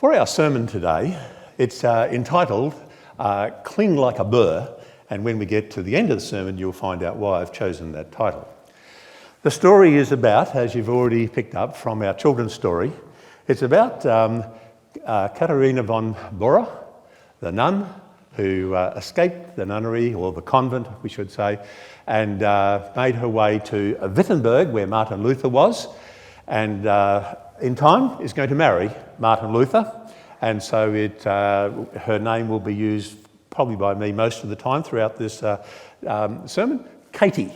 For our sermon today, it's entitled Cling Like a Burr, and when we get to the end of the sermon, you'll find out why I've chosen that title. The story is about, as you've already picked up from our children's story, it's about Katharina von Burr, the nun who escaped the nunnery, or the convent, we should say, and made her way to Wittenberg, where Martin Luther was, and in time is going to marry Martin Luther. And so her name will be used probably by me most of the time throughout this sermon, Katie,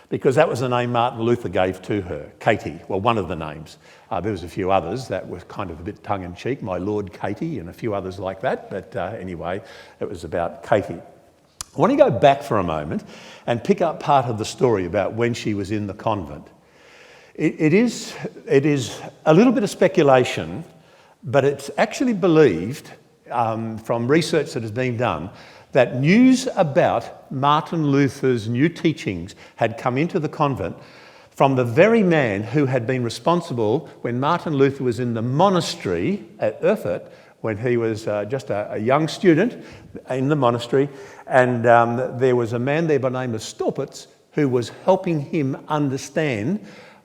because that was the name Martin Luther gave to her, Katie, well, one of the names. There was a few others that were kind of a bit tongue-in-cheek, my Lord Katie and a few others like that, but anyway, it was about Katie. I want to go back for a moment and pick up part of the story about when she was in the convent. It is a little bit of speculation, but it's actually believed from research that has been done that news about Martin Luther's new teachings had come into the convent from the very man who had been responsible when Martin Luther was in the monastery at Erfurt, when he was just a young student in the monastery, and there was a man there by the name of Staupitz who was helping him understand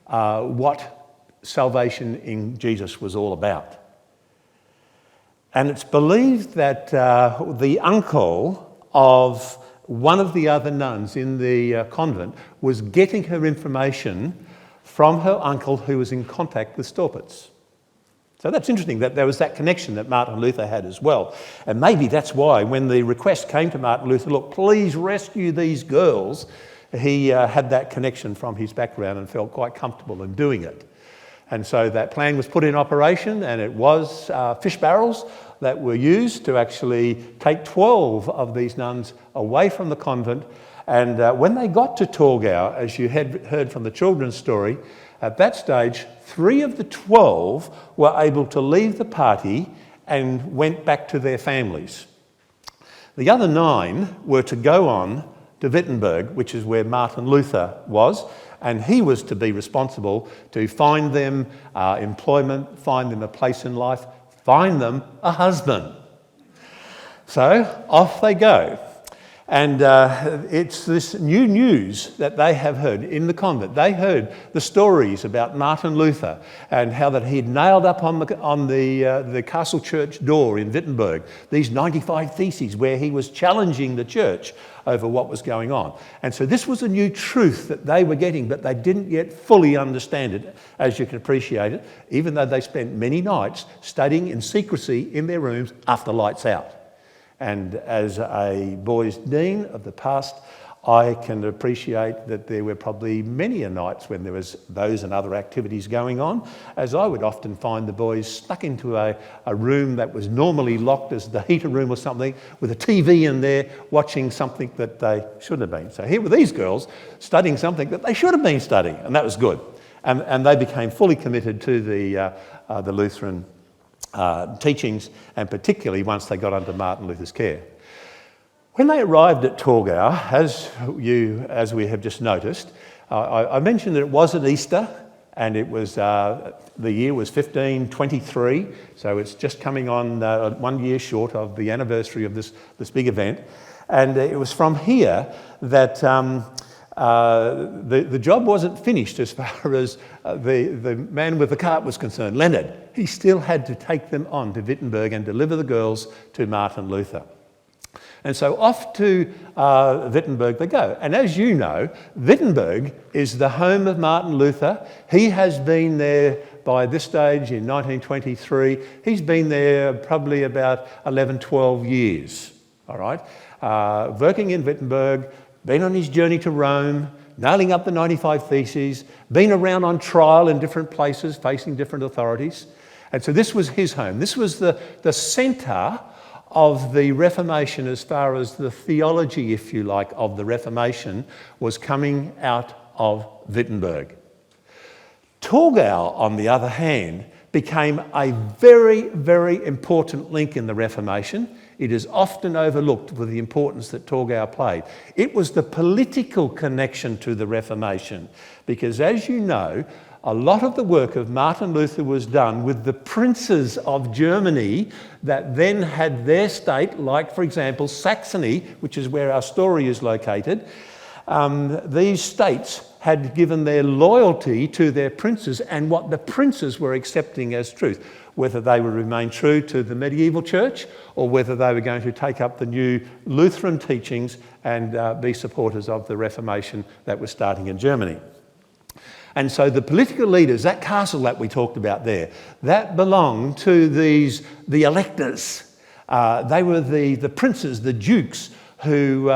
what salvation in Jesus was all about. And it's believed that the uncle of one of the other nuns in the convent was getting her information from her uncle who was in contact with Staupitz. So that's interesting that there was that connection that Martin Luther had as well. And maybe that's why when the request came to Martin Luther, look, please rescue these girls, he had that connection from his background and felt quite comfortable in doing it. And so that plan was put in operation, and it was fish barrels that were used to actually take 12 of these nuns away from the convent. And when they got to Torgau, as you had heard from the children's story, at that stage, 3 of the 12 were able to leave the party and went back to their families. The other 9 were to go on to Wittenberg, which is where Martin Luther was, and he was to be responsible to find them employment, find them a place in life, find them a husband. So off they go. And it's this new news that they have heard in the convent. They heard the stories about Martin Luther and how that he'd nailed up on the castle church door in Wittenberg these 95 theses where he was challenging the church over what was going on. And so this was a new truth that they were getting, but they didn't yet fully understand it, as you can appreciate it, even though they spent many nights studying in secrecy in their rooms after lights out. And as a boys' dean of the past, I can appreciate that there were probably many a nights when there was those and other activities going on, as I would often find the boys stuck into a room that was normally locked as the heater room or something, with a TV in there watching something that they shouldn't have been. So here were these girls studying something that they should have been studying, and that was good. And they became fully committed to the Lutheran teachings, and particularly once they got under Martin Luther's care. When they arrived at Torgau, as we have just noticed, I mentioned that it was at Easter, and it was the year was 1523, so it's just coming on 1 year short of the anniversary of this big event. And it was from here that the job wasn't finished as far as the man with the cart was concerned, Leonard. He still had to take them on to Wittenberg and deliver the girls to Martin Luther. And so off to Wittenberg they go. And as you know, Wittenberg is the home of Martin Luther. He has been there by this stage in 1923. He's been there probably about 11, 12 years, all right? Working in Wittenberg, been on his journey to Rome, nailing up the 95 Theses, been around on trial in different places, facing different authorities. And so this was his home. This was the centre of the Reformation, as far as the theology, if you like, of the Reformation was coming out of Wittenberg. Torgau, on the other hand, became a very, very important link in the Reformation. It is often overlooked with the importance that Torgau played. It was the political connection to the Reformation, because as you know, a lot of the work of Martin Luther was done with the princes of Germany that then had their state, like, for example, Saxony, which is where our story is located. These states had given their loyalty to their princes and what the princes were accepting as truth, whether they would remain true to the medieval church or whether they were going to take up the new Lutheran teachings and be supporters of the Reformation that was starting in Germany. And so the political leaders, that castle that we talked about there, that belonged to the electors. They were the princes, the dukes, who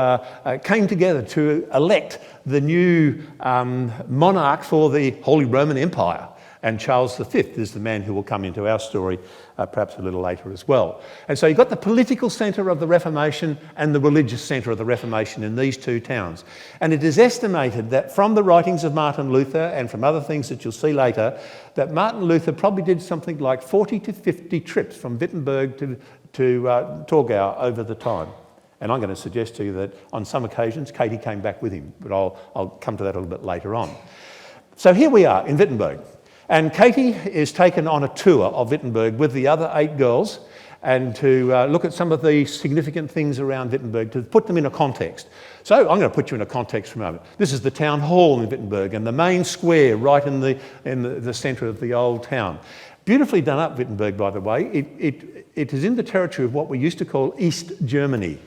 came together to elect the new monarch for the Holy Roman Empire. And Charles V is the man who will come into our story perhaps a little later as well. And so you've got the political centre of the Reformation and the religious centre of the Reformation in these two towns. And it is estimated that from the writings of Martin Luther and from other things that you'll see later, that Martin Luther probably did something like 40 to 50 trips from Wittenberg to Torgau over the time. And I'm going to suggest to you that on some occasions Katie came back with him, but I'll come to that a little bit later on. So here we are in Wittenberg. And Katie is taken on a tour of Wittenberg with the other 8 girls and to look at some of the significant things around Wittenberg, to put them in a context. So I'm going to put you in a context for a moment. This is the town hall in Wittenberg and the main square right in the centre of the old town. Beautifully done up, Wittenberg, by the way. It is in the territory of what we used to call East Germany.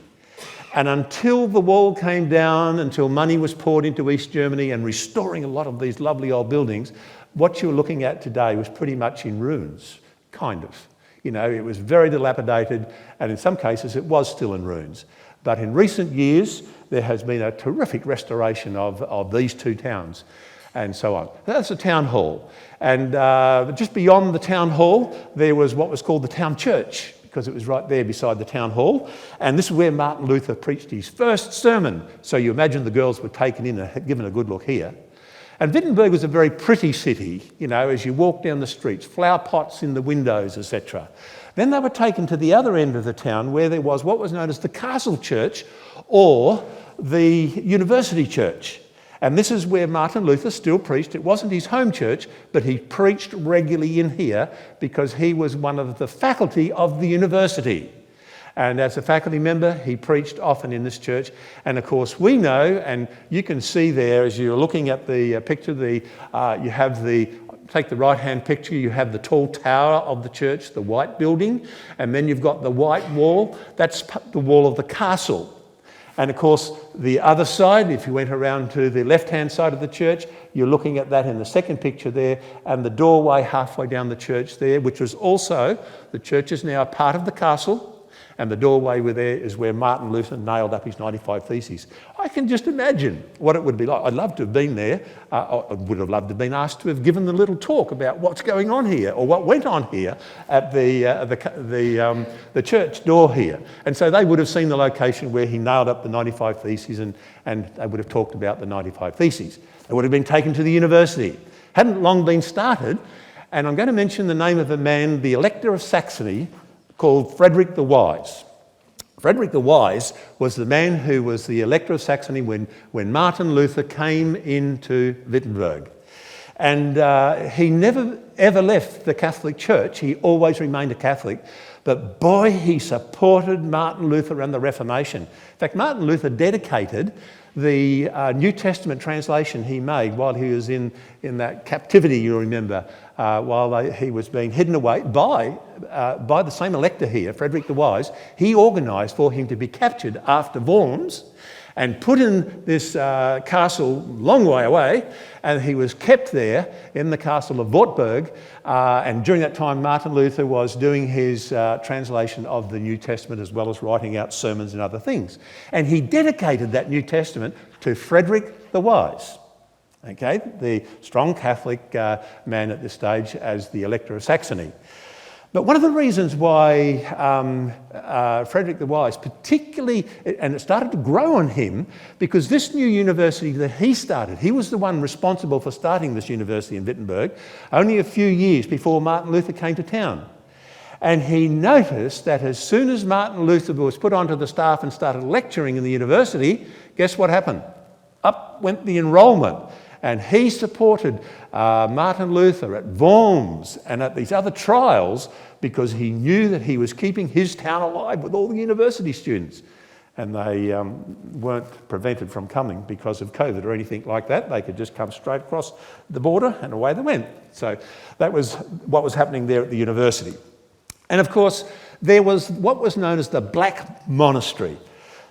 And until the wall came down, until money was poured into East Germany and restoring a lot of these lovely old buildings, what you're looking at today was pretty much in ruins, kind of. You know, it was very dilapidated, and in some cases it was still in ruins. But in recent years, there has been a terrific restoration of these two towns and so on. That's the town hall. And just beyond the town hall, there was what was called the town church, because it was right there beside the town hall. And this is where Martin Luther preached his first sermon. So you imagine the girls were taken in and given a good look here. And Wittenberg was a very pretty city, you know, as you walk down the streets, flower pots in the windows, etc. Then they were taken to the other end of the town where there was what was known as the castle church or the university church. And this is where Martin Luther still preached. It wasn't his home church, but he preached regularly in here because he was one of the faculty of the university. And as a faculty member, he preached often in this church. And of course, we know, and you can see there as you're looking at the picture, you have take the right-hand picture, you have the tall tower of the church, the white building, and then you've got the white wall. That's the wall of the castle. And of course, the other side, if you went around to the left-hand side of the church, you're looking at that in the second picture there, and the doorway halfway down the church there, which was also, the church is now a part of the castle, and the doorway there is where Martin Luther nailed up his 95 Theses. I can just imagine what it would be like. I'd love to have been there. I would have loved to have been asked to have given the little talk about what's going on here or what went on here at the church door here. And so they would have seen the location where he nailed up the 95 Theses and they would have talked about the 95 Theses. They would have been taken to the university. Hadn't long been started. And I'm going to mention the name of a man, the Elector of Saxony, called Frederick the Wise. Frederick the Wise was the man who was the Elector of Saxony when Martin Luther came into Wittenberg. And he never ever left the Catholic Church. He always remained a Catholic. But boy, he supported Martin Luther and the Reformation. In fact, Martin Luther dedicated the New Testament translation he made while he was in that captivity, you remember, while he was being hidden away by the same elector here, Frederick the Wise. He organised for him to be captured after Worms and put in this castle long way away, and he was kept there in the castle of Wittenberg. And during that time, Martin Luther was doing his translation of the New Testament as well as writing out sermons and other things. And he dedicated that New Testament to Frederick the Wise, okay, the strong Catholic man at this stage as the Elector of Saxony. But one of the reasons why Frederick the Wise particularly, and it started to grow on him, because this new university that he started, he was the one responsible for starting this university in Wittenberg only a few years before Martin Luther came to town. And he noticed that as soon as Martin Luther was put onto the staff and started lecturing in the university, guess what happened? Up went the enrolment. And he supported Martin Luther at Worms and at these other trials because he knew that he was keeping his town alive with all the university students. And they weren't prevented from coming because of COVID or anything like that. They could just come straight across the border and away they went. So that was what was happening there at the university. And of course, there was what was known as the Black Monastery.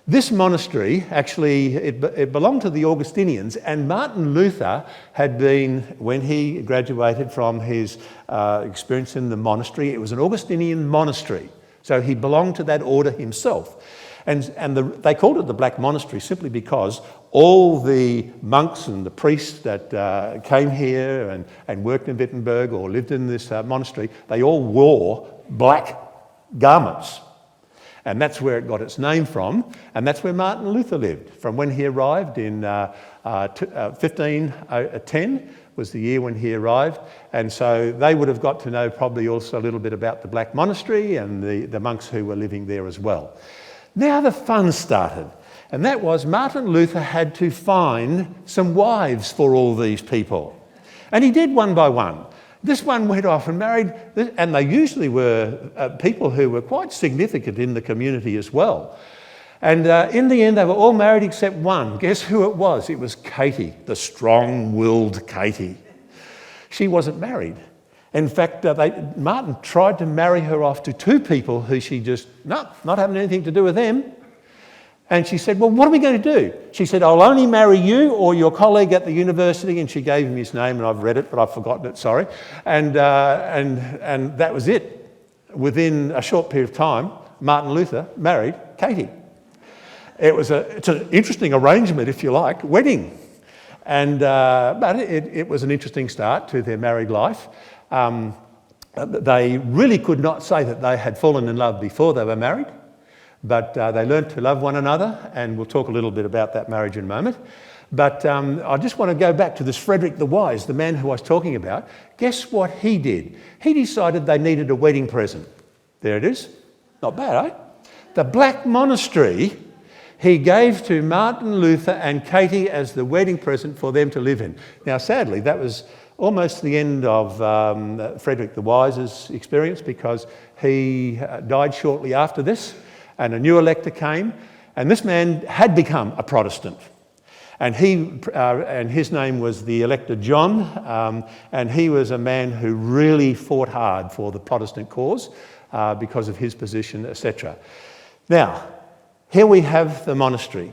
This monastery, actually, it belonged to the Augustinians, and Martin Luther had been, when he graduated from his experience in the monastery, it was an Augustinian monastery. So he belonged to that order himself. And they called it the Black Monastery simply because all the monks and the priests that came here and worked in Wittenberg or lived in this monastery, they all wore black garments. And that's where it got its name from, and that's where Martin Luther lived. From when he arrived in 1510 was the year when he arrived, and so they would have got to know probably also a little bit about the Black Monastery and the monks who were living there as well. Now the fun started, and that was Martin Luther had to find some wives for all these people. And he did one by one. This one went off and married, and they usually were people who were quite significant in the community as well. And in the end, they were all married except one. Guess who it was? It was Katie, the strong-willed Katie. She wasn't married. In fact, Martin tried to marry her off to two people who she just, no, not having anything to do with them. And she said, well, what are we going to do? She said, I'll only marry you or your colleague at the university. And she gave him his name, and I've read it, but I've forgotten it, sorry. And that was it. Within a short period of time, Martin Luther married Katie. It's an interesting arrangement, if you like, wedding. But it was an interesting start to their married life. They really could not say that they had fallen in love before they were married. But they learned to love one another, and we'll talk a little bit about that marriage in a moment. But I just want to go back to this Frederick the Wise, the man who I was talking about. Guess what he did? He decided they needed a wedding present. There it is. Not bad, eh? The Black Monastery he gave to Martin Luther and Katie as the wedding present for them to live in. Now, sadly, that was almost the end of Frederick the Wise's experience, because he died shortly after this. And a new elector came, and this man had become a Protestant. And his name was the elector John, and he was a man who really fought hard for the Protestant cause because of his position, etc. Now, here we have the monastery.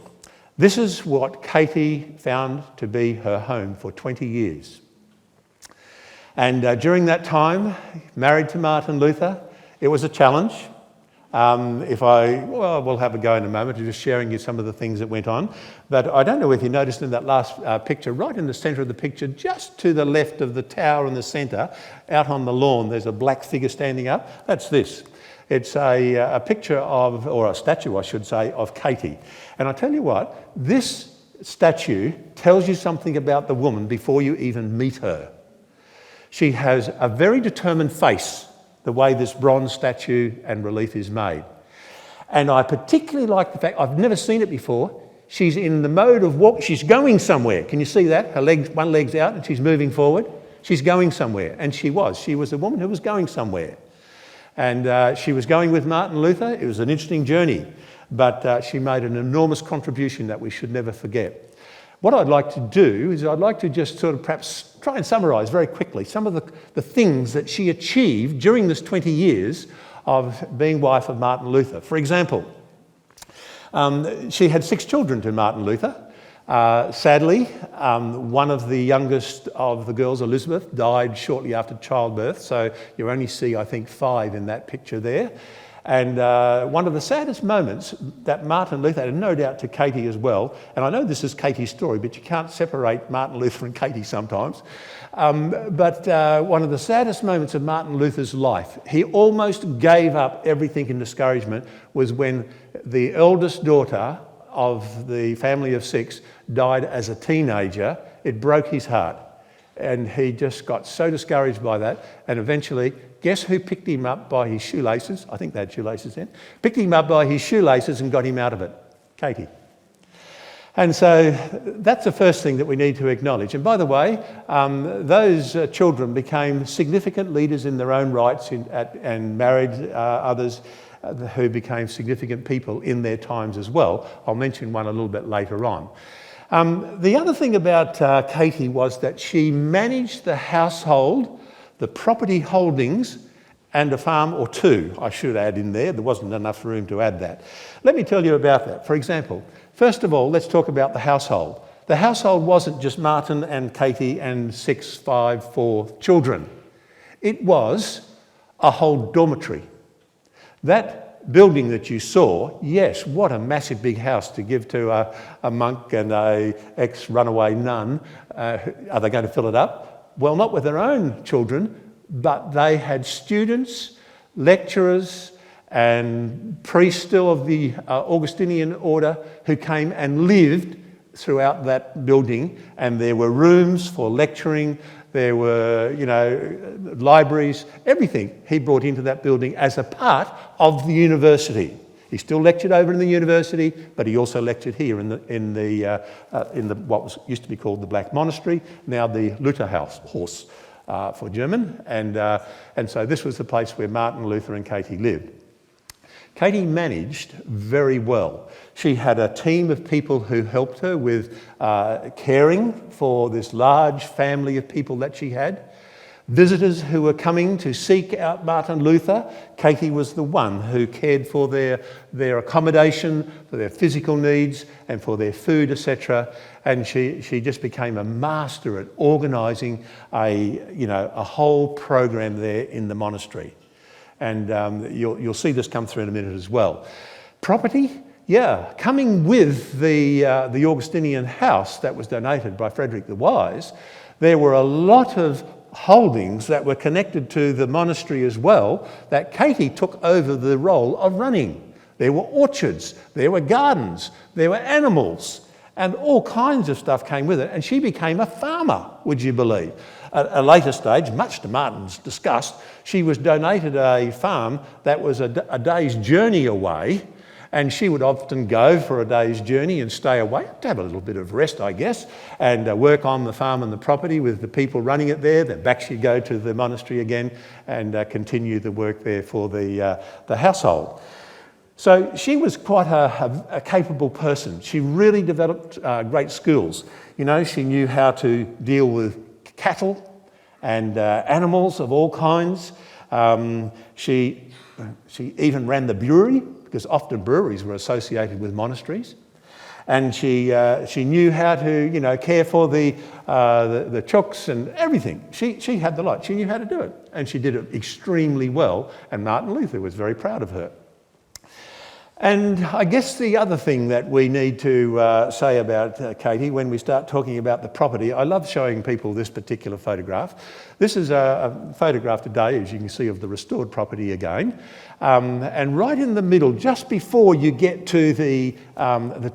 This is what Katie found to be her home for 20 years. And during that time, married to Martin Luther, it was a challenge. We'll have a go in a moment, just sharing you some of the things that went on. But I don't know if you noticed in that last picture, right in the centre of the picture, just to the left of the tower in the centre, out on the lawn, there's a black figure standing up. That's this. It's a picture of, or a statue, I should say, of Katie. And I tell you what, this statue tells you something about the woman before you even meet her. She has a very determined face, the way this bronze statue and relief is made. And I particularly like the fact, I've never seen it before, she's in the mode of walk, she's going somewhere. Can you see that? One leg's out and she's moving forward. She's going somewhere, and she was a woman who was going somewhere. And she was going with Martin Luther. It was an interesting journey, but she made an enormous contribution that we should never forget. What I'd like to do is I'd like to just sort of perhaps try and summarise very quickly some of the things that she achieved during this 20 years of being wife of Martin Luther. For example, she had 6 children to Martin Luther. Sadly, one of the youngest of the girls, Elizabeth, died shortly after childbirth, so you only see, I think, 5 in that picture there. And one of the saddest moments that Martin Luther had, and no doubt to Katie as well, and I know this is Katie's story, but you can't separate Martin Luther and Katie sometimes, but one of the saddest moments of Martin Luther's life, he almost gave up everything in discouragement, was when the eldest daughter of the family of 6 died as a teenager. It broke his heart. And he just got so discouraged by that. And eventually, guess who picked him up by his shoelaces? I think they had shoelaces then. Picked him up by his shoelaces and got him out of it. Katie. And so that's the first thing that we need to acknowledge. And by the way, those children became significant leaders in their own rights and married others who became significant people in their times as well. I'll mention one a little bit later on. The other thing about Katie was that she managed the household, the property holdings, and a farm or two, I should add in there. There wasn't enough room to add that. Let me tell you about that. For example, first of all, let's talk about the household. The household wasn't just Martin and Katie and 6, 5, 4 children. It was a whole dormitory. That building that you saw, yes, what a massive big house to give to a monk and a ex-runaway nun. Are they going to fill it up? Well, not with their own children, but they had students, lecturers, and priests still of the Augustinian order who came and lived throughout that building. And there were rooms for lecturing, there were, libraries, everything he brought into that building as a part of the university. He still lectured over in the university, but he also lectured here in the what used to be called the Black Monastery, now the Lutherhaus for German, and so this was the place where Martin Luther and Katie lived. Katie managed very well. She had a team of people who helped her with caring for this large family of people that she had. Visitors who were coming to seek out Martin Luther, Katie was the one who cared for their accommodation, for their physical needs and for their food, etc. And she just became a master at organising a whole program there in the monastery. And you'll see this come through in a minute as well. Property, yeah, coming with the Augustinian house that was donated by Frederick the Wise, there were a lot of holdings that were connected to the monastery as well that Katie took over the role of running. There were orchards, there were gardens, there were animals, and all kinds of stuff came with it. And she became a farmer, would you believe? At a later stage, much to Martin's disgust, she was donated a farm that was a day's journey away, and she would often go for a day's journey and stay away to have a little bit of rest, I guess, and work on the farm and the property with the people running it there. Then back she'd go to the monastery again and continue the work there for the household. So she was quite a capable person. She really developed great skills. She knew how to deal with cattle and animals of all kinds. She even ran the brewery, because often breweries were associated with monasteries. And she knew how to care for the chooks and everything. She had the lot. She knew how to do it, and she did it extremely well. And Martin Luther was very proud of her. And I guess the other thing that we need to say about Katie when we start talking about the property, I love showing people this particular photograph. This is a photograph today, as you can see, of the restored property again. And right in the middle, just before you get to the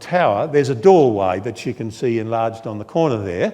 tower, there's a doorway that you can see enlarged on the corner there.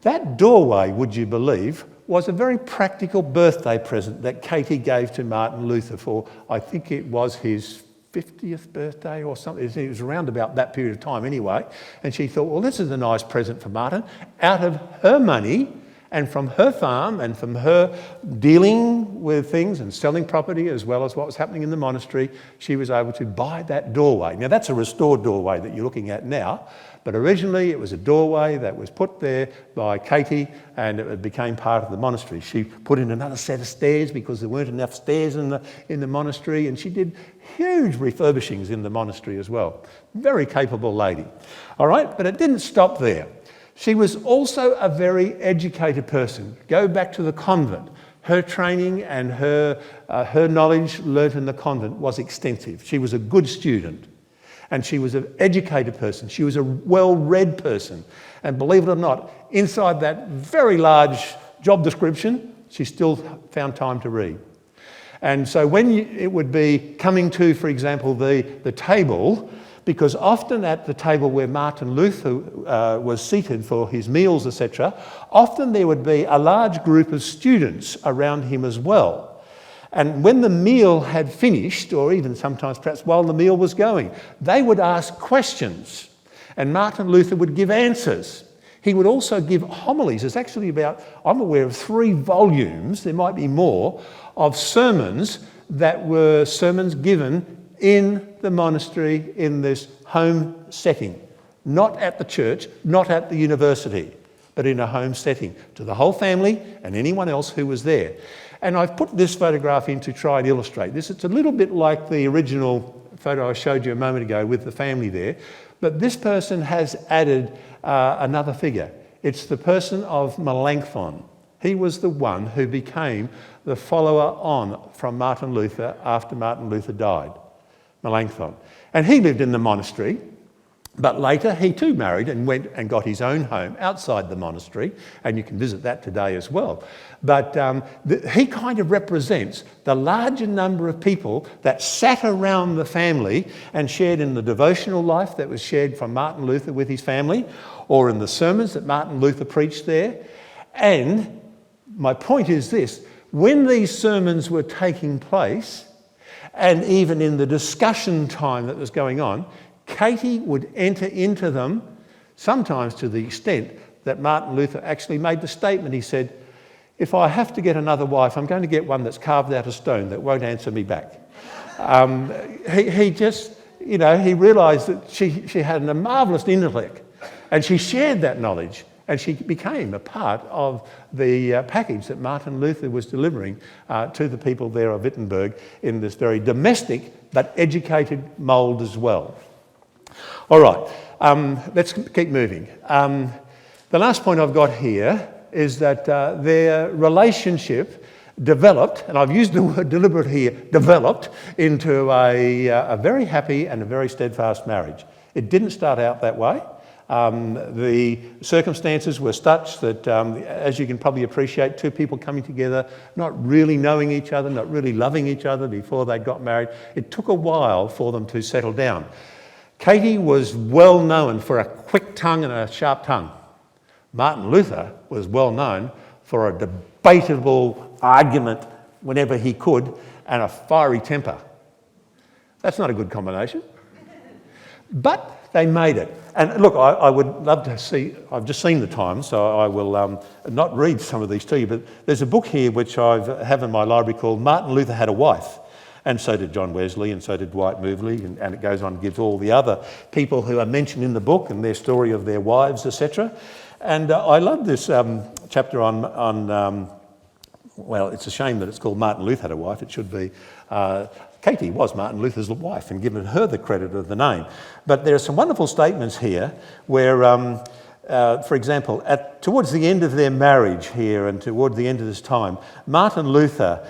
That doorway, would you believe, was a very practical birthday present that Katie gave to Martin Luther for, I think it was his 50th birthday or something. It was around about that period of time anyway. And she thought, well, this is a nice present for Martin. Out of her money and from her farm and from her dealing with things and selling property as well as what was happening in the monastery, she was able to buy that doorway. Now, that's a restored doorway that you're looking at now. But originally it was a doorway that was put there by Katie, and it became part of the monastery. She put in another set of stairs because there weren't enough stairs in the monastery, and she did huge refurbishings in the monastery as well. Very capable lady. All right, but it didn't stop there. She was also a very educated person. Go back to the convent. Her training and her knowledge learnt in the convent was extensive. She was a good student. And she was an educated person. She was a well-read person. And believe it or not, inside that very large job description, she still found time to read. And so when it would be coming to, for example, the table, because often at the table where Martin Luther was seated for his meals, etc., often there would be a large group of students around him as well. And when the meal had finished, or even sometimes perhaps while the meal was going, they would ask questions. And Martin Luther would give answers. He would also give homilies. There's actually about, I'm aware of 3 volumes, there might be more, of sermons that were sermons given in the monastery in this home setting. Not at the church, not at the university, but in a home setting to the whole family and anyone else who was there. And I've put this photograph in to try and illustrate this. It's a little bit like the original photo I showed you a moment ago with the family there, but this person has added another figure. It's the person of Melanchthon. He was the one who became the follower on from Martin Luther after Martin Luther died, Melanchthon. And he lived in the monastery, but later he too married and went and got his own home outside the monastery, and you can visit that today as well. But he kind of represents the larger number of people that sat around the family and shared in the devotional life that was shared from Martin Luther with his family, or in the sermons that Martin Luther preached there. And my point is this: when these sermons were taking place, and even in the discussion time that was going on, Katie would enter into them, sometimes to the extent that Martin Luther actually made the statement. He said, "If I have to get another wife, I'm going to get one that's carved out of stone that won't answer me back." He just, he realised that she had a marvellous intellect, and she shared that knowledge, and she became a part of the package that Martin Luther was delivering to the people there of Wittenberg in this very domestic but educated mould as well. All right, let's keep moving. The last point I've got here is that their relationship developed, and I've used the word deliberate here, developed into a very happy and a very steadfast marriage. It didn't start out that way. The circumstances were such that, as you can probably appreciate, 2 people coming together, not really knowing each other, not really loving each other before they got married. It took a while for them to settle down. Katie was well known for a quick tongue and a sharp tongue. Martin Luther was well known for a debatable argument whenever he could and a fiery temper. That's not a good combination. But they made it. And look, I would love to see, I've just seen the time, so I will not read some of these to you, but there's a book here which I have in my library called Martin Luther Had a Wife. And so did John Wesley, and so did Dwight Moverley, and it goes on and gives all the other people who are mentioned in the book and their story of their wives, etc. And I love this chapter on well, it's a shame that it's called Martin Luther Had a Wife. It should be Katie was Martin Luther's wife, and given her the credit of the name. But there are some wonderful statements here where, for example, towards the end of their marriage here and toward the end of this time, Martin Luther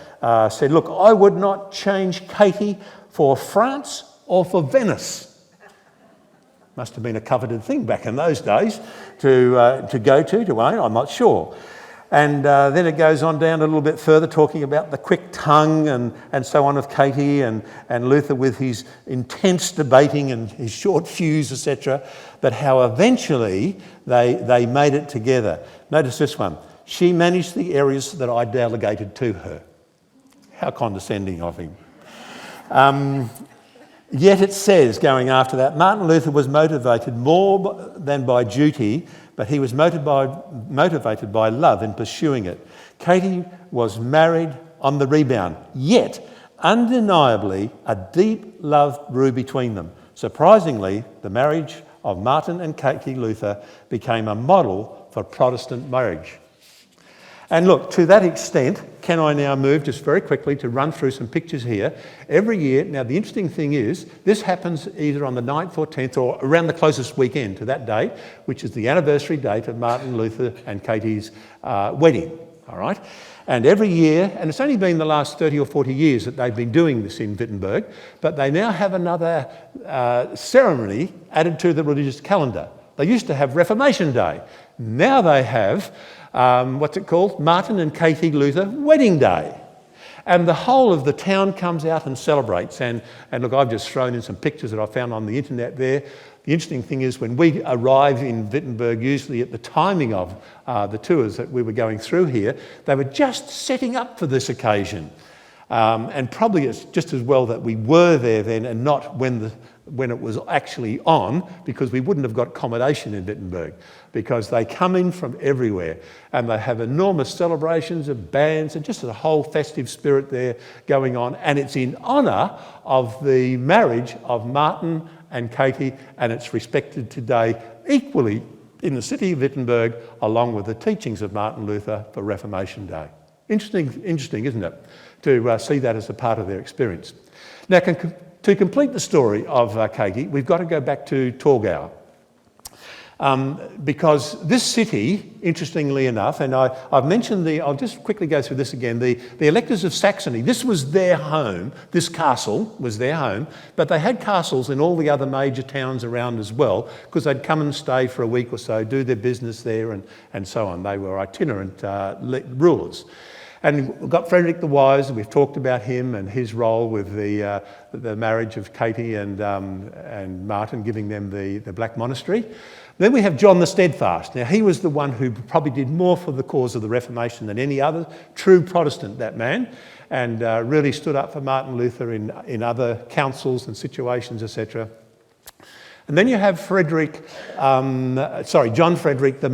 said, "Look, I would not change Katie for France or for Venice." Must have been a coveted thing back in those days to go to own, I'm not sure. And then it goes on down a little bit further, talking about the quick tongue and so on of Katie, and Luther with his intense debating and his short fuse, etc. But how eventually they made it together. Notice this one. She managed the areas that I delegated to her. How condescending of him. Yet it says, going after that, Martin Luther was motivated more than by duty, but he was motivated by love in pursuing it. Katie was married on the rebound, yet undeniably a deep love grew between them. Surprisingly, the marriage of Martin and Katie Luther became a model for Protestant marriage. And look, to that extent, can I now move just very quickly to run through some pictures here. Every year, now the interesting thing is, this happens either on the 9th or 10th or around the closest weekend to that date, which is the anniversary date of Martin Luther and Katie's wedding, all right? And every year, and it's only been the last 30 or 40 years that they've been doing this in Wittenberg, but they now have another ceremony added to the religious calendar. They used to have Reformation Day. Now they have what's it called? Martin and Katie Luther Wedding Day. And the whole of the town comes out and celebrates. And look, I've just thrown in some pictures that I found on the internet there. The interesting thing is when we arrive in Wittenberg, usually at the timing of the tours that we were going through here, they were just setting up for this occasion. And probably it's just as well that we were there then and not when it was actually on, because we wouldn't have got accommodation in Wittenberg, because they come in from everywhere and they have enormous celebrations of bands and just a whole festive spirit there going on. And it's in honour of the marriage of Martin and Katie, and it's respected today equally in the city of Wittenberg, along with the teachings of Martin Luther for Reformation Day. Interesting, isn't it, to see that as a part of their experience. Now, to complete the story of Katie, we've got to go back to Torgau. Because this city, interestingly enough, and I've mentioned I'll just quickly go through this again, the electors of Saxony, this was their home, this castle was their home, but they had castles in all the other major towns around as well, because they'd come and stay for a week or so, do their business there and so on. They were itinerant rulers. And we've got Frederick the Wise, and we've talked about him and his role with the marriage of Katie and Martin, giving them the Black Monastery. Then we have John the Steadfast. Now, he was the one who probably did more for the cause of the Reformation than any other true Protestant, that man, and really stood up for Martin Luther in other councils and situations, etc. And then you have John Frederick the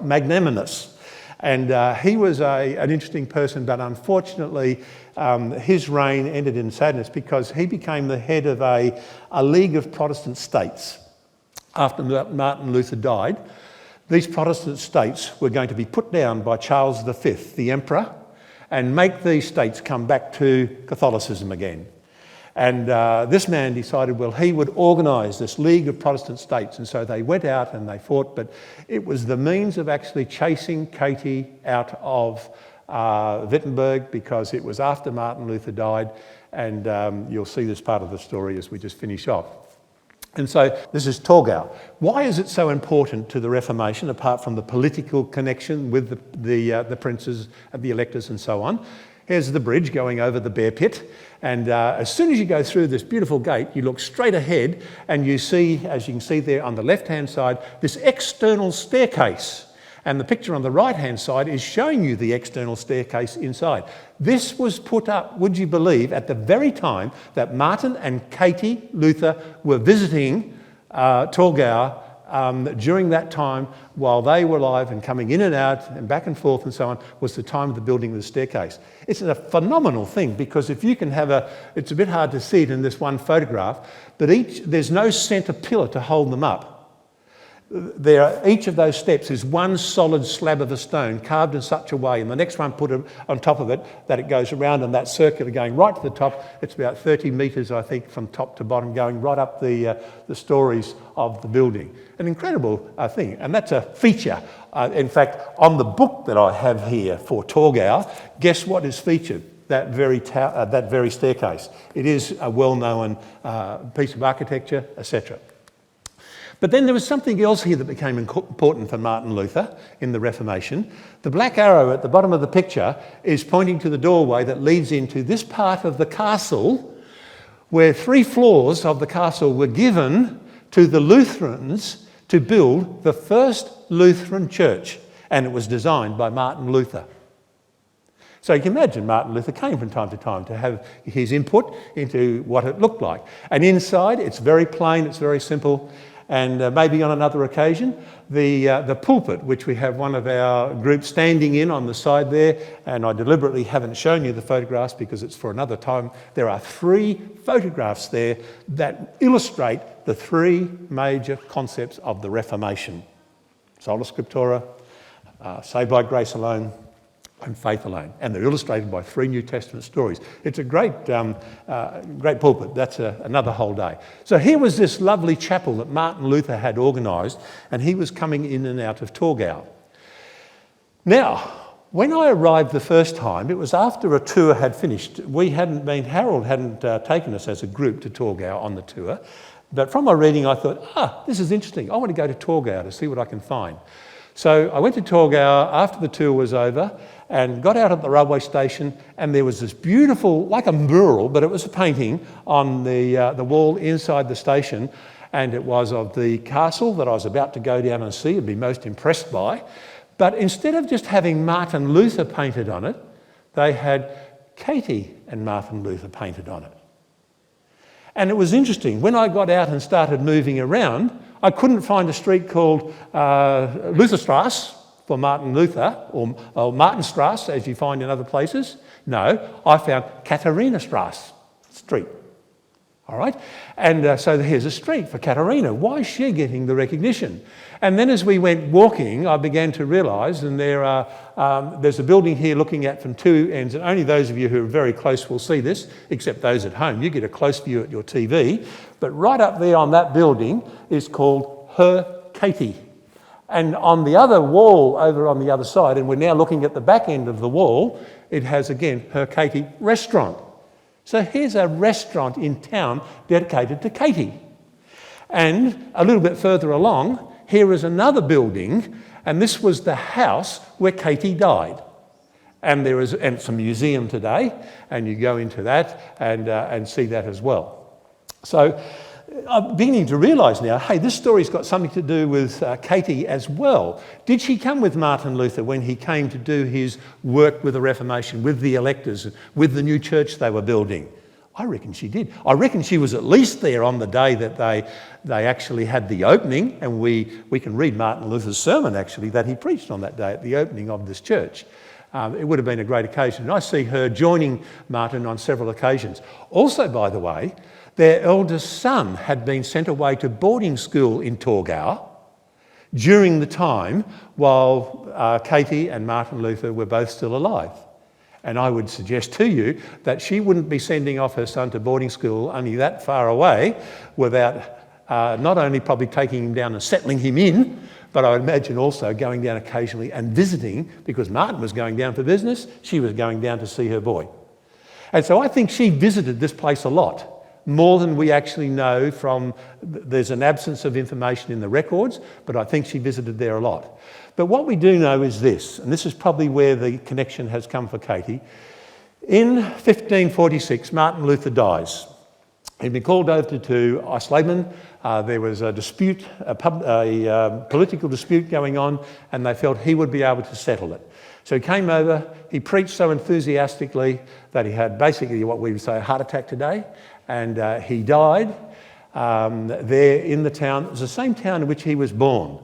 Magnanimous. And he was an interesting person, but unfortunately his reign ended in sadness because he became the head of a League of Protestant States. After Martin Luther died, these Protestant states were going to be put down by Charles V, the Emperor, and make these states come back to Catholicism again. And this man decided, well, he would organise this League of Protestant States. And so they went out and they fought, but it was the means of actually chasing Katie out of Wittenberg, because it was after Martin Luther died. And you'll see this part of the story as we just finish off. And so this is Torgau. Why is it so important to the Reformation, apart from the political connection with the princes and the electors and so on? Here's the bridge going over the Bear Pit. And as soon as you go through this beautiful gate, you look straight ahead and you see, as you can see there on the left-hand side, this external staircase. And the picture on the right-hand side is showing you the external staircase inside. This was put up, would you believe, at the very time that Martin and Katie Luther were visiting Torgau during that time, while they were alive and coming in and out and back and forth and so on, was the time of the building of the staircase. It's a phenomenal thing, because if you can have it's a bit hard to see it in this one photograph, but there's no centre pillar to hold them up. Each of those steps is one solid slab of a stone carved in such a way, and the next one put on top of it, that it goes around in that circular going right to the top. It's about 30 metres, I think, from top to bottom, going right up the stories of the building. An incredible thing, and that's a feature. In fact, on the book that I have here for Torgau, guess what is featured? That very staircase. It is a well-known piece of architecture, etc. But then there was something else here that became important for Martin Luther in the Reformation. The black arrow at the bottom of the picture is pointing to the doorway that leads into this part of the castle, where 3 floors of the castle were given to the Lutherans to build the first Lutheran church, and it was designed by Martin Luther. So you can imagine Martin Luther came from time to time to have his input into what it looked like. And inside, it's very plain, it's very simple. And maybe on another occasion, the pulpit, which we have one of our groups standing in on the side there, and I deliberately haven't shown you the photographs because it's for another time. There are 3 photographs there that illustrate the 3 major concepts of the Reformation: sola scriptura, saved by grace alone, and faith alone. And they're illustrated by 3 New Testament stories. It's a great pulpit. That's another whole day. So here was this lovely chapel that Martin Luther had organised, and he was coming in and out of Torgau. Now, when I arrived the first time, it was after a tour had finished. Harold hadn't taken us as a group to Torgau on the tour, but from my reading I thought, this is interesting. I want to go to Torgau to see what I can find. So I went to Torgau after the tour was over and got out at the railway station, and there was this beautiful, like a mural, but it was a painting on the wall inside the station, and it was of the castle that I was about to go down and see and be most impressed by. But instead of just having Martin Luther painted on it, they had Katie and Martin Luther painted on it. And it was interesting, when I got out and started moving around, I couldn't find a street called Lutherstrasse for Martin Luther, or Martinstrasse, as you find in other places. No, I found Katharinastrasse Street. All right? And so here's a street for Katharina. Why is she getting the recognition? And then as we went walking, I began to realise, and there's a building here looking at from two ends, and only those of you who are very close will see this, except those at home. You get a close view at your TV. But right up there on that building is called Her Katie. And on the other wall over on the other side, and we're now looking at the back end of the wall, it has again Her Katie Restaurant. So here's a restaurant in town dedicated to Katie. And a little bit further along, here is another building, and this was the house where Katie died. And it's a museum today, and you go into that and see that as well. So I'm beginning to realise now, hey, this story's got something to do with Katie as well. Did she come with Martin Luther when he came to do his work with the Reformation, with the electors, with the new church they were building? I reckon she did. I reckon she was at least there on the day that they actually had the opening, and we can read Martin Luther's sermon, actually, that he preached on that day at the opening of this church. It would have been a great occasion. And I see her joining Martin on several occasions. Also, by the way, their eldest son had been sent away to boarding school in Torgau during the time while Katie and Martin Luther were both still alive. And I would suggest to you that she wouldn't be sending off her son to boarding school only that far away without not only probably taking him down and settling him in, but I would imagine also going down occasionally and visiting, because Martin was going down for business, she was going down to see her boy. And so I think she visited this place a lot, more than we actually know from, there's an absence of information in the records, but I think she visited there a lot. But what we do know is this, and this is probably where the connection has come for Katie. In 1546, Martin Luther dies. He'd been called over to Eisleben. There was a dispute, a political dispute going on, and they felt he would be able to settle it. So he came over, he preached so enthusiastically that he had basically what we would say a heart attack today, and he died there in the town. It was the same town in which he was born.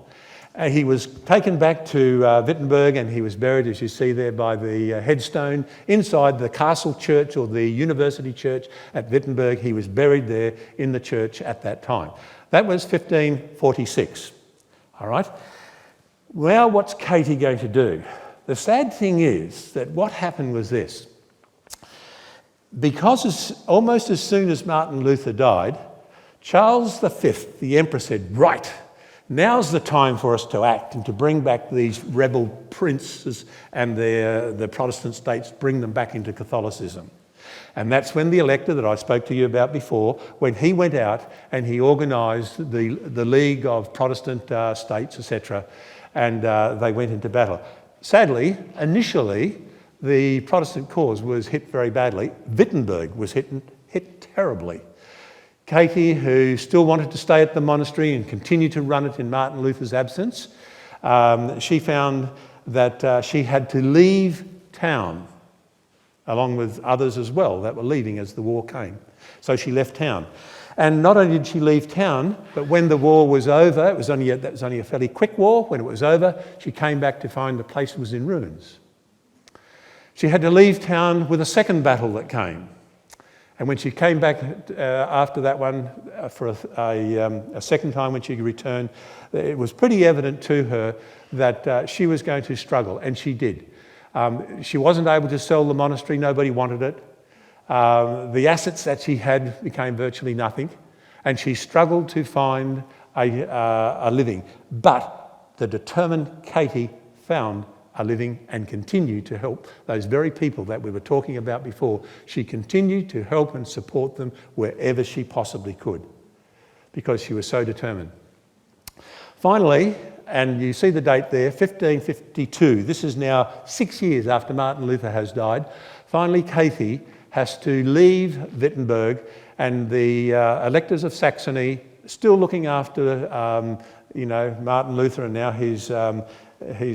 He was taken back to Wittenberg, and he was buried, as you see there, by the headstone inside the castle church, or the university church at Wittenberg. He was buried there in the church at that time. That was 1546. All right? Well, what's Katie going to do? The sad thing is that what happened was this. Because almost as soon as Martin Luther died, Charles V, the emperor, said, right, now's the time for us to act and to bring back these rebel princes and the Protestant states, bring them back into Catholicism. And that's when the elector that I spoke to you about before, when he went out and he organised the League of Protestant States, etc., and they went into battle. Sadly, initially, the Protestant cause was hit very badly. Wittenberg was hit terribly. Katie, who still wanted to stay at the monastery and continue to run it in Martin Luther's absence, she found that she had to leave town, along with others as well that were leaving as the war came. So she left town. And not only did she leave town, but when the war was over, that was only a fairly quick war. When it was over, she came back to find the place was in ruins. She had to leave town with a second battle that came. And when she came back after that one for a second time when she returned, it was pretty evident to her that she was going to struggle, and she did. She wasn't able to sell the monastery, nobody wanted it. The assets that she had became virtually nothing, and she struggled to find a living. But the determined Katie found a living and continued to help those very people that we were talking about before. She continued to help and support them wherever she possibly could, because she was so determined. Finally, and you see the date there, 1552, this is now 6 years after Martin Luther has died, finally Katie has to leave Wittenberg, and the electors of Saxony, still looking after Martin Luther and now his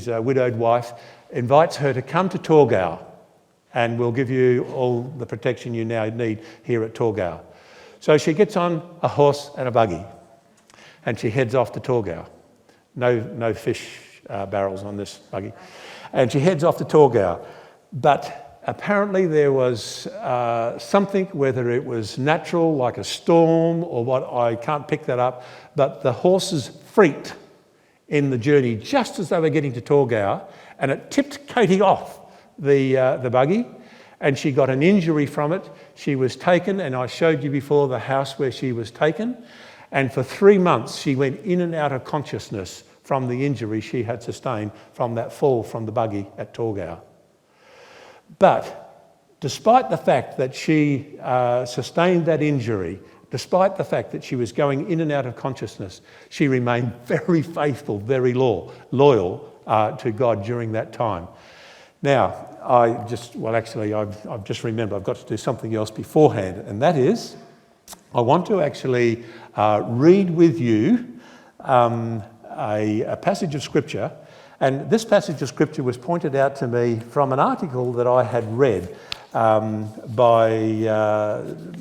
widowed wife, invites her to come to Torgau and we'll give you all the protection you now need here at Torgau. So she gets on a horse and a buggy, and she heads off to Torgau. No fish barrels on this buggy. And she heads off to Torgau. But apparently there was something, whether it was natural, like a storm, or what, I can't pick that up, but the horses freaked in the journey just as they were getting to Torgau, and it tipped Katie off the buggy, and she got an injury from it. She was taken, and I showed you before the house where she was taken, and for 3 months she went in and out of consciousness from the injury she had sustained from that fall from the buggy at Torgau. But despite the fact that she sustained that injury, despite the fact that she was going in and out of consciousness, she remained very faithful, very loyal to God during that time. Now, I've just remembered I've got to do something else beforehand, and that is I want to actually read with you a passage of Scripture. And this passage of Scripture was pointed out to me from an article that I had read it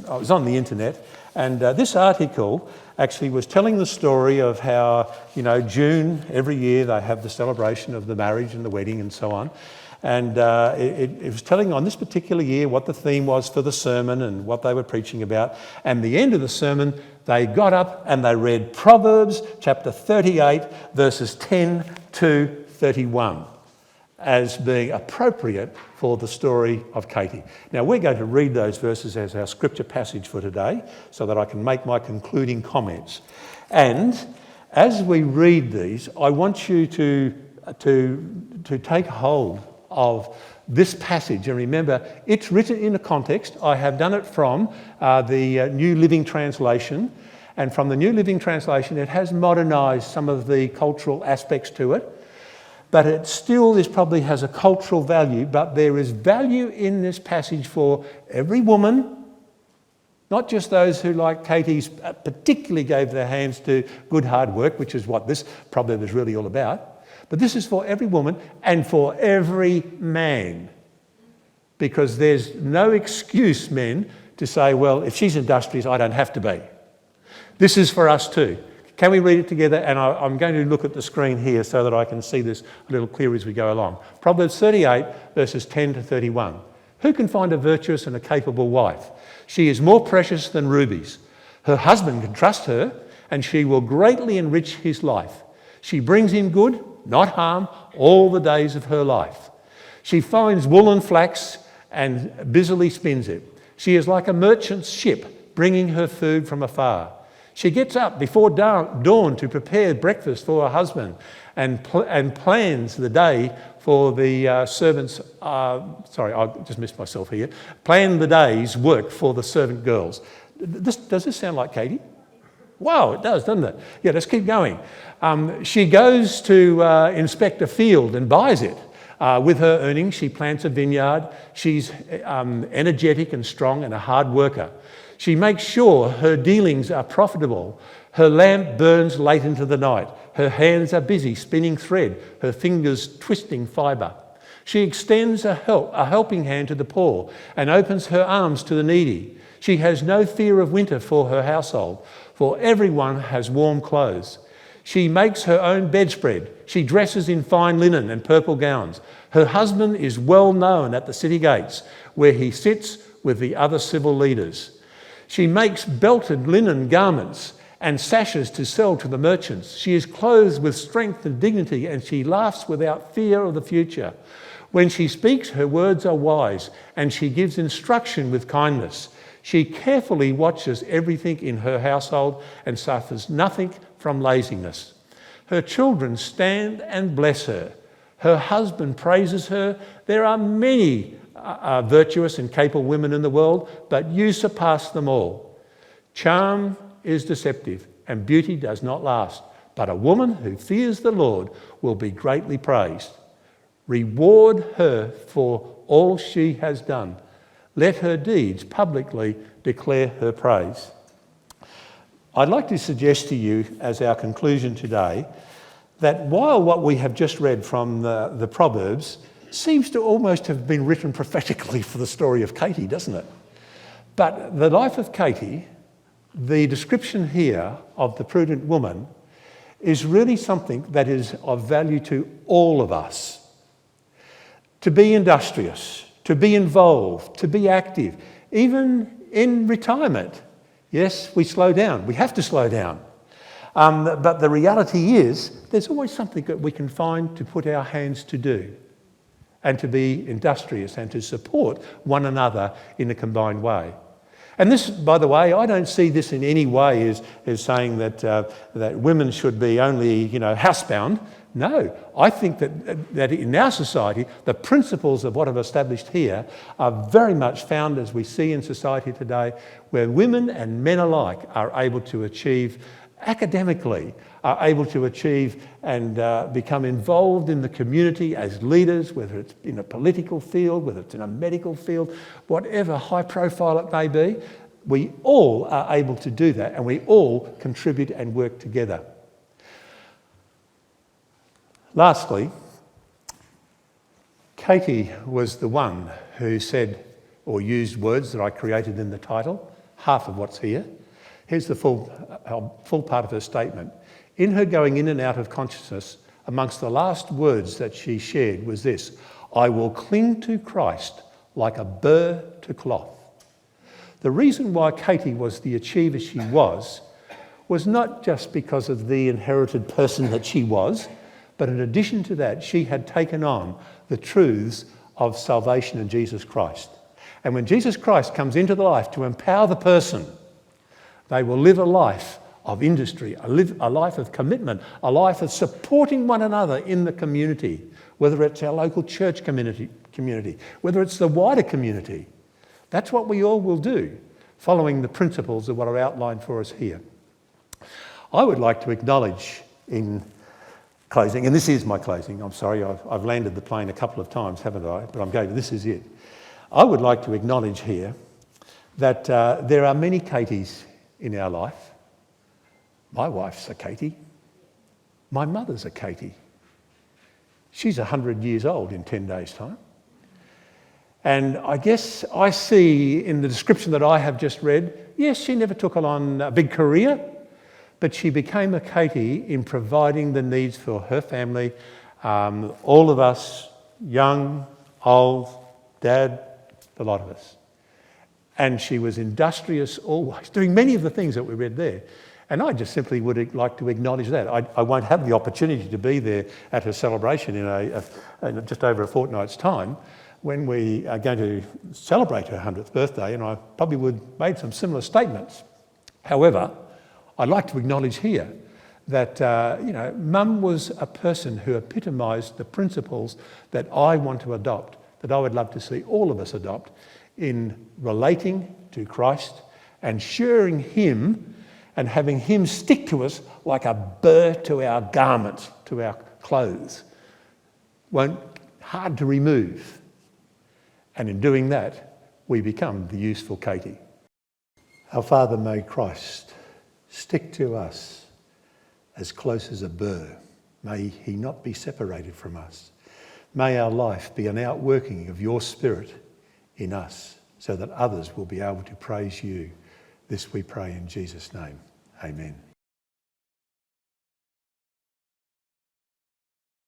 was on the internet, and this article actually was telling the story of how, June, every year they have the celebration of the marriage and the wedding and so on. And it was telling on this particular year what the theme was for the sermon and what they were preaching about. And the end of the sermon, they got up and they read Proverbs chapter 38, verses 10 to 31, as being appropriate for the story of Katie. Now, we're going to read those verses as our scripture passage for today so that I can make my concluding comments. And as we read these, I want you to take hold of this passage. And remember, it's written in a context. I have done it from the New Living Translation. And from the New Living Translation, it has modernised some of the cultural aspects to it. But it still probably has a cultural value. But there is value in this passage for every woman, not just those who, like Katie's, particularly gave their hands to good hard work, which is what this proverb is really all about. But this is for every woman and for every man. Because there's no excuse, men, to say, well, if she's industrious, I don't have to be. This is for us too. Can we read it together? And I'm going to look at the screen here so that I can see this a little clearer as we go along. Proverbs 38, verses 10 to 31. Who can find a virtuous and a capable wife? She is more precious than rubies. Her husband can trust her, and she will greatly enrich his life. She brings him good, not harm, all the days of her life. She finds wool and flax and busily spins it. She is like a merchant's ship, bringing her food from afar. She gets up before dawn to prepare breakfast for her husband and plans the day for the servants. Sorry, I just missed myself here. Plan the day's work for the servant girls. Does this sound like Katie? Wow, it does, doesn't it? Yeah, let's keep going. She goes to inspect a field and buys it. With her earnings, she plants a vineyard. She's energetic and strong and a hard worker. She makes sure her dealings are profitable. Her lamp burns late into the night. Her hands are busy spinning thread, her fingers twisting fibre. She extends a helping hand to the poor and opens her arms to the needy. She has no fear of winter for her household, for everyone has warm clothes. She makes her own bedspread. She dresses in fine linen and purple gowns. Her husband is well known at the city gates, where he sits with the other civil leaders. She makes belted linen garments and sashes to sell to the merchants. She is clothed with strength and dignity, and she laughs without fear of the future. When she speaks, her words are wise, and she gives instruction with kindness. She carefully watches everything in her household and suffers nothing from laziness. Her children stand and bless her. Her husband praises her. There are many virtuous and capable women in the world, but you surpass them all. Charm is deceptive, and beauty does not last, but a woman who fears the Lord will be greatly praised. Reward her for all she has done. Let her deeds publicly declare her praise. I'd like to suggest to you, as our conclusion today, that while what we have just read from the Proverbs seems to almost have been written prophetically for the story of Katie, doesn't it? But the life of Katie, the description here of the prudent woman, is really something that is of value to all of us. To be industrious, to be involved, to be active, even in retirement. Yes, we slow down. We have to slow down. But the reality is there's always something that we can find to put our hands to do and to be industrious and to support one another in a combined way. And this, by the way, I don't see this in any way as saying that women should be only, housebound. No, I think that in our society, the principles of what I've established here are very much found as we see in society today, where women and men alike are able to achieve academically, are able to achieve and become involved in the community as leaders, whether it's in a political field, whether it's in a medical field, whatever high profile it may be. We all are able to do that, and we all contribute and work together. Lastly, Katie was the one who said or used words that I created in the title, half of what's here. Here's the full part of her statement. In her going in and out of consciousness, amongst the last words that she shared was this: I will cling to Christ like a burr to cloth. The reason why Katie was the achiever she was not just because of the inherited person that she was, but in addition to that, she had taken on the truths of salvation in Jesus Christ. And when Jesus Christ comes into the life to empower the person, they will live a life of industry, a life of commitment, a life of supporting one another in the community, whether it's our local church community, whether it's the wider community. That's what we all will do, following the principles of what are outlined for us here. I would like to acknowledge in closing, and this is my closing, I'm sorry, I've landed the plane a couple of times, haven't I? But this is it. I would like to acknowledge here that there are many Katies in our life. My wife's a Katie. My mother's a Katie. She's 100 years old in 10 days' time. And I guess I see in the description that I have just read, yes, she never took on a big career, but she became a Katie in providing the needs for her family, all of us, young, old, dad, the lot of us. And she was industrious always, doing many of the things that we read there. And I just simply would like to acknowledge that. I won't have the opportunity to be there at her celebration in just over a fortnight's time when we are going to celebrate her 100th birthday, and I probably would have made some similar statements. However, I'd like to acknowledge here that, Mum was a person who epitomised the principles that I want to adopt, that I would love to see all of us adopt in relating to Christ and sharing him and having him stick to us like a burr to our garments, to our clothes. Hard to remove. And in doing that, we become the useful Katie. Our Father, may Christ stick to us as close as a burr. May he not be separated from us. May our life be an outworking of your Spirit in us so that others will be able to praise you. This we pray in Jesus' name. Amen.